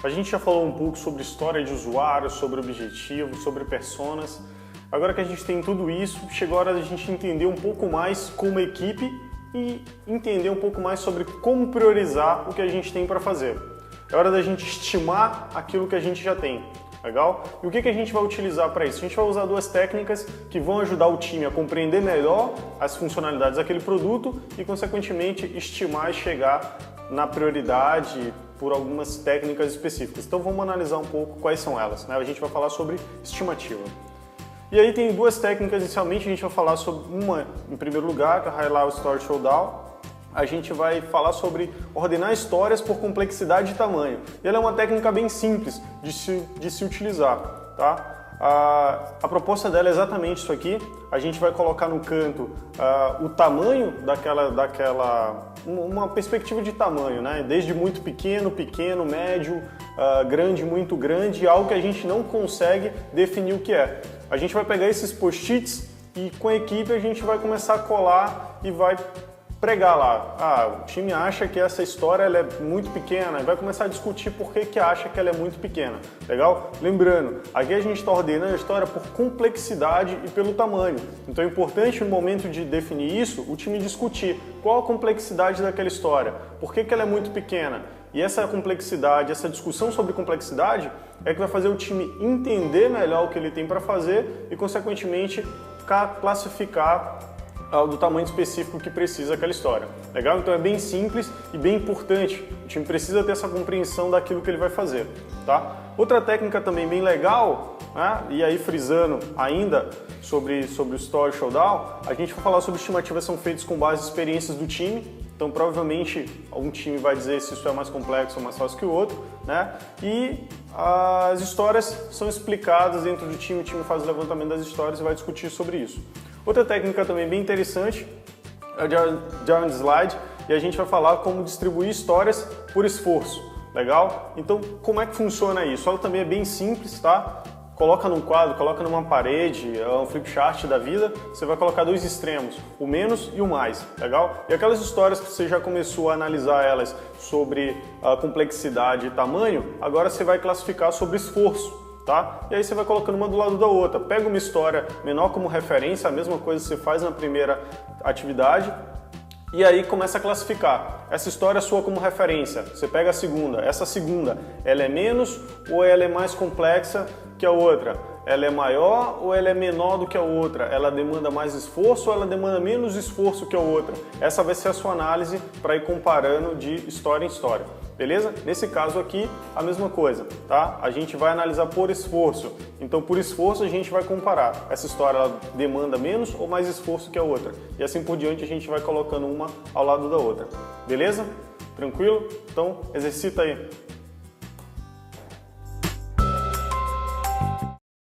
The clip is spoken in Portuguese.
A gente já falou um pouco sobre história de usuário, sobre objetivos, sobre personas. Agora que a gente tem tudo isso, chegou a hora de a gente entender um pouco mais como equipe e entender um pouco mais sobre como priorizar o que a gente tem para fazer. É hora da gente estimar aquilo que a gente já tem. Legal? E o que a gente vai utilizar para isso? A gente vai usar duas técnicas que vão ajudar o time a compreender melhor as funcionalidades daquele produto e, consequentemente, estimar e chegar na prioridade por algumas técnicas específicas. Então vamos analisar um pouco quais são elas, né? A gente vai falar sobre estimativa. E aí tem duas técnicas inicialmente, a gente vai falar sobre uma em primeiro lugar, que é a High Level Story Showdown. A gente vai falar sobre ordenar histórias por complexidade e tamanho. E ela é uma técnica bem simples de se utilizar, tá? A proposta dela é exatamente isso aqui. A gente vai colocar no canto o tamanho uma perspectiva de tamanho, né? Desde muito pequeno, pequeno, médio, grande, muito grande, e algo que a gente não consegue definir o que é. A gente vai pegar esses post-its e com a equipe a gente vai começar a colar e vai pregar lá. O time acha que essa história ela é muito pequena e vai começar a discutir por que acha que ela é muito pequena. Legal? Lembrando, aqui a gente está ordenando a história por complexidade e pelo tamanho. Então é importante no momento de definir isso, o time discutir qual a complexidade daquela história, por que ela é muito pequena. E essa complexidade, essa discussão sobre complexidade é que vai fazer o time entender melhor o que ele tem para fazer e, consequentemente, classificar do tamanho específico que precisa aquela história. Legal? Então é bem simples e bem importante. O time precisa ter essa compreensão daquilo que ele vai fazer. Tá? Outra técnica também bem legal, né? E aí frisando ainda sobre o Story Showdown, a gente vai falar sobre estimativas que são feitas com base em experiências do time. Então provavelmente um time vai dizer se isso é mais complexo ou mais fácil que o outro, né? E as histórias são explicadas dentro do time, o time faz o levantamento das histórias e vai discutir sobre isso. Outra técnica também bem interessante é o Giant Slide, e a gente vai falar como distribuir histórias por esforço, legal? Então, como é que funciona isso? Ela também é bem simples, tá? Coloca num quadro, coloca numa parede, um flip chart da vida, você vai colocar dois extremos, o menos e o mais, legal? E aquelas histórias que você já começou a analisar elas sobre a complexidade e tamanho, agora você vai classificar sobre esforço. Tá? E aí você vai colocando uma do lado da outra. Pega uma história menor como referência, a mesma coisa que você faz na primeira atividade, e aí começa a classificar. Essa história é sua como referência. Você pega a segunda. Essa segunda, ela é menos ou ela é mais complexa que a outra? Ela é maior ou ela é menor do que a outra? Ela demanda mais esforço ou ela demanda menos esforço que a outra? Essa vai ser a sua análise para ir comparando de história em história. Beleza? Nesse caso aqui, a mesma coisa, tá? A gente vai analisar por esforço. Então, por esforço, a gente vai comparar. Essa história ela demanda menos ou mais esforço que a outra. E assim por diante, a gente vai colocando uma ao lado da outra. Beleza? Tranquilo? Então, exercita aí.